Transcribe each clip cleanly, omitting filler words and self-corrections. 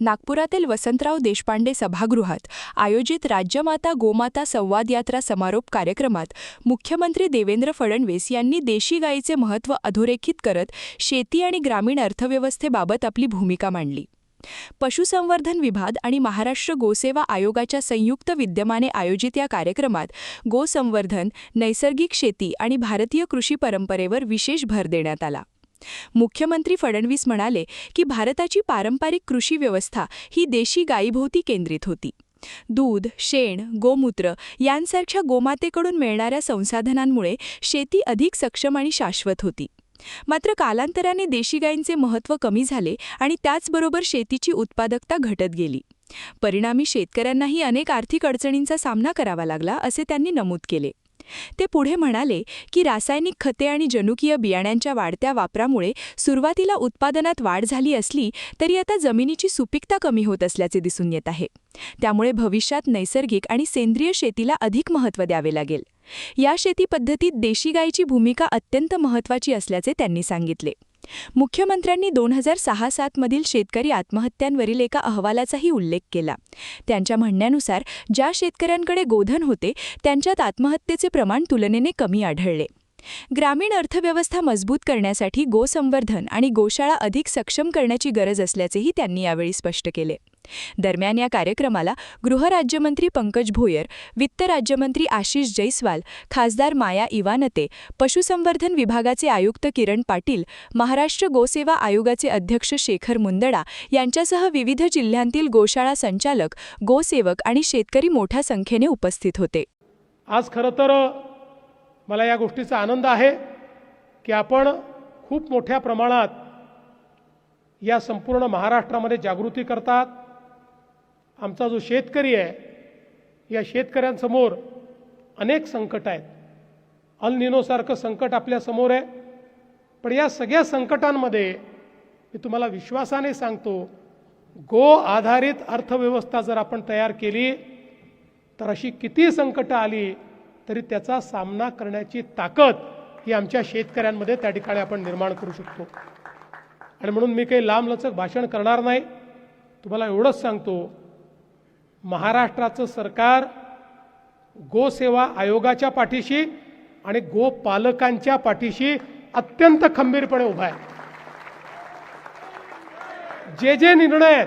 नागपुरातील वसंतराव देशपांडे सभागृहात आयोजित राज्यमाता गोमाता संवाद यात्रा समारोप कार्यक्रमात मुख्यमंत्री देवेंद्र फडणवीस यांनी देशी गायीचे महत्त्व अधोरेखित करत शेती आणि ग्रामीण अर्थव्यवस्थेबाबत आपली भूमिका मांडली. पशुसंवर्धन विभाग आणि महाराष्ट्र गोसेवा आयोगाच्या संयुक्त विद्यमाने आयोजित या कार्यक्रमात गोसंवर्धन, नैसर्गिक शेती आणि भारतीय कृषी परंपरेवर विशेष भर देण्यात आला. मुख्यमंत्री फडणवीस म्हणाले की भारताची पारंपरिक कृषी व्यवस्था ही देशी गायीभोवती केंद्रित होती. दूध, शेण, गोमूत्र यांसारख्या गोमातेकडून मिळणाऱ्या संसाधनांमुळे शेती अधिक सक्षम आणि शाश्वत होती. मात्र कालांतराने देशी गायींचे महत्त्व कमी झाले आणि त्याचबरोबर शेतीची उत्पादकता घटत गेली. परिणामी शेतकऱ्यांनाही अनेक आर्थिक अडचणींचा सामना करावा लागला, असे त्यांनी नमूद केले. ते पुढे म्हणाले की रासायनिक खते आणि जनुकीय बियाण्यांच्या वाढत्या वापरामुळे सुरुवातीला उत्पादनात वाढ झाली असली तरी आता जमिनीची सुपीकता कमी होत असल्याचे दिसून येत आहे. त्यामुळे भविष्यात नैसर्गिक आणि सेंद्रिय शेतीला अधिक महत्त्व द्यावे लागेल. या शेती पद्धतीत देशी गायीची भूमिका अत्यंत महत्त्वाची असल्याचे त्यांनी सांगितले. मुख्यमंत्र्यांनी 2006-07 मधील शेतकरी आत्महत्यांवरील एका अहवालाचाही उल्लेख केला. त्यांच्या म्हणण्यानुसार ज्या शेतकऱ्यांकडे गोधन होते त्यांच्यात आत्महत्येचे प्रमाण तुलनेने कमी आढळले. ग्रामीण अर्थव्यवस्था मजबूत करण्यासाठी गोसंवर्धन आणि गोशाळा अधिक सक्षम करण्याची गरज असल्याचेही त्यांनी यावेळी स्पष्ट केले. दरम्यान या कार्यक्रमाला गृहराज्यमंत्री पंकज भोयर, वित्त राज्यमंत्री आशिष जयस्वाल, खासदार माया इवानते, पशुसंवर्धन विभागाचे आयुक्त किरण पाटील, महाराष्ट्र गोसेवा आयोगाचे अध्यक्ष शेखर मुंदडा यांच्यासह विविध जिल्ह्यांतील गोशाळा संचालक, गोसेवक आणि शेतकरी मोठ्या संख्येने उपस्थित होते. आज खरं तर मला या गोष्टीचा आनंद आहे की आपण खूप मोठ्या प्रमाणात या संपूर्ण महाराष्ट्रामध्ये जागृती करतात. आमचा जो शेतकरी आहे, या शेतकऱ्यांसमोर अनेक संकट आहेत. अल निनोसारखं संकट आपल्यासमोर आहे. पण या सगळ्या संकटांमध्ये मी तुम्हाला विश्वासाने सांगतो, गो आधारित अर्थव्यवस्था जर आपण तयार केली तर अशी किती संकटं आली तरी त्याचा सामना करण्याची ताकद ही आमच्या शेतकऱ्यांमध्ये त्या ठिकाणी आपण निर्माण करू शकतो. आणि म्हणून मी काही लांबलचक भाषण करणार नाही. तुम्हाला एवढंच सांगतो, महाराष्ट्राचं सरकार गोसेवा आयोगाच्या पाठीशी आणि गोपालकांच्या पाठीशी अत्यंत खंबीरपणे उभा आहे. जे निर्णय आहेत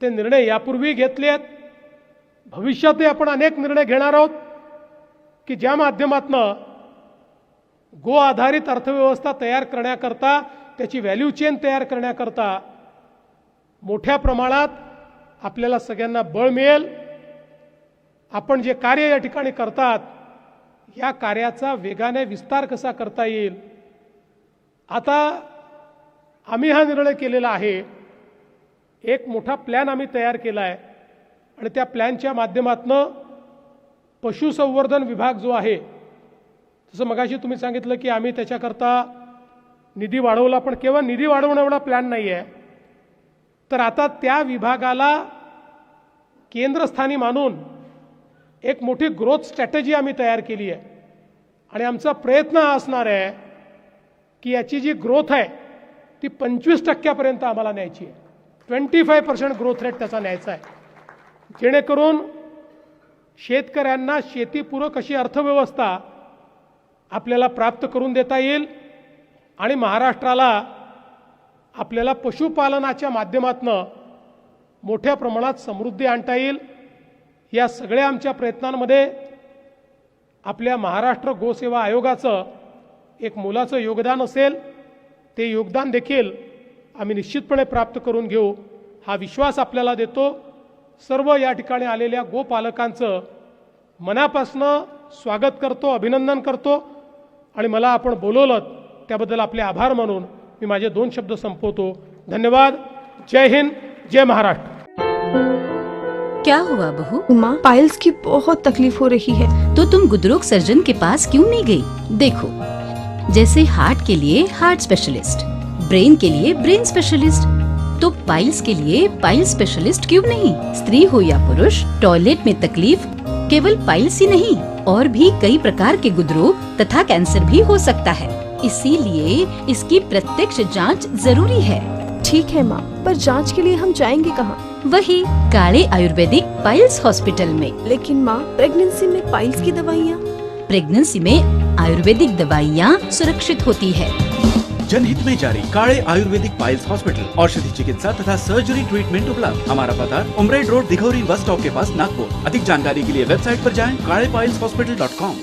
ते निर्णय यापूर्वी घेतले आहेत, भविष्यातही आपण अनेक निर्णय घेणार आहोत की ज्या माध्यमातून गो आधारित अर्थव्यवस्था तयार करण्याकरता, त्याची व्हॅल्यू चेन तयार करण्याकरता मोठ्या प्रमाणात आपल्याला सगळ्यांना बळ मिळेल. आपण जे कार्य या ठिकाणी करतात या कार्याचा वेगाने विस्तार कसा करता येईल. आता आम्ही हा निर्णय केलेला आहे, एक मोठा प्लॅन आम्ही तयार केला आहे आणि त्या प्लॅनच्या माध्यमातून पशुसंवर्धन विभाग जो आहे, जसं मगाशी तुम्ही सांगितलं की आम्ही त्याच्याकरता निधी वाढवला, पण केवळ निधी वाढवणं एवढा प्लॅन नाही आहे. तर आता त्या विभागाला केंद्रस्थानी मानून एक मोठी ग्रोथ स्ट्रॅटेजी आम्ही तयार केली आहे. आणि आमचा प्रयत्न हा असणार आहे की याची जी ग्रोथ आहे ती 25% आम्हाला न्यायची आहे. 25% ग्रोथ रेट त्याचा न्यायचा आहे, जेणेकरून शेतकऱ्यांना शेतीपूरक अशी अर्थव्यवस्था आपल्याला प्राप्त करून देता येईल आणि महाराष्ट्राला आपल्याला पशुपालनाच्या माध्यमातून मोठ्या प्रमाणात समृद्धी आणता येईल. या सगळ्या आमच्या प्रयत्नांमध्ये आपल्या महाराष्ट्र गोसेवा आयोगाचं एक मोलाचं योगदान असेल. ते योगदान देखील आम्ही निश्चितपणे प्राप्त करून घेऊ, हा विश्वास आपल्याला देतो. सर्व या ठिकाणी आलेल्या गोपालकांचं मनापासून स्वागत करतो, अभिनंदन करतो आणि मला आपण बोलवलं त्याबद्दल आपले आभार मानून मी माझे 2 शब्द संपवतो. धन्यवाद. जय हिंद, जय महाराष्ट्र. क्या हुआ बहू? माँ, पाइल्स की बहुत तकलीफ हो रही है. तो तुम गुदरोग सर्जन के पास क्यों नहीं गई? देखो, जैसे हार्ट के लिए हार्ट स्पेशलिस्ट, ब्रेन के लिए ब्रेन स्पेशलिस्ट, तो पाइल्स के लिए पाइल स्पेशलिस्ट क्यों नहीं? स्त्री हो या पुरुष, टॉयलेट में तकलीफ केवल पाइल्स ही नहीं, और भी कई प्रकार के गुदरोग तथा कैंसर भी हो सकता है. इसीलिए इसकी प्रत्यक्ष जांच जरूरी है. ठीक है माँ, पर जांच के लिए हम जाएंगे कहाँ? वही काले आयुर्वेदिक पाइल्स हॉस्पिटल में। लेकिन माँ, प्रेगनेंसी में पाइल्स की दवाइयाँ। प्रेगनेंसी में आयुर्वेदिक दवाइयाँ सुरक्षित होती है। जनहित में जारी काले आयुर्वेदिक पाइल्स हॉस्पिटल, औषधि चिकित्सा तथा सर्जरी ट्रीटमेंट उपलब्ध। हमारा पता उमरेड रोड, दिघौरी बस स्टॉप के पास, नागपुर। अधिक जानकारी के लिए वेबसाइट पर जाएं kalepileshhospital.com।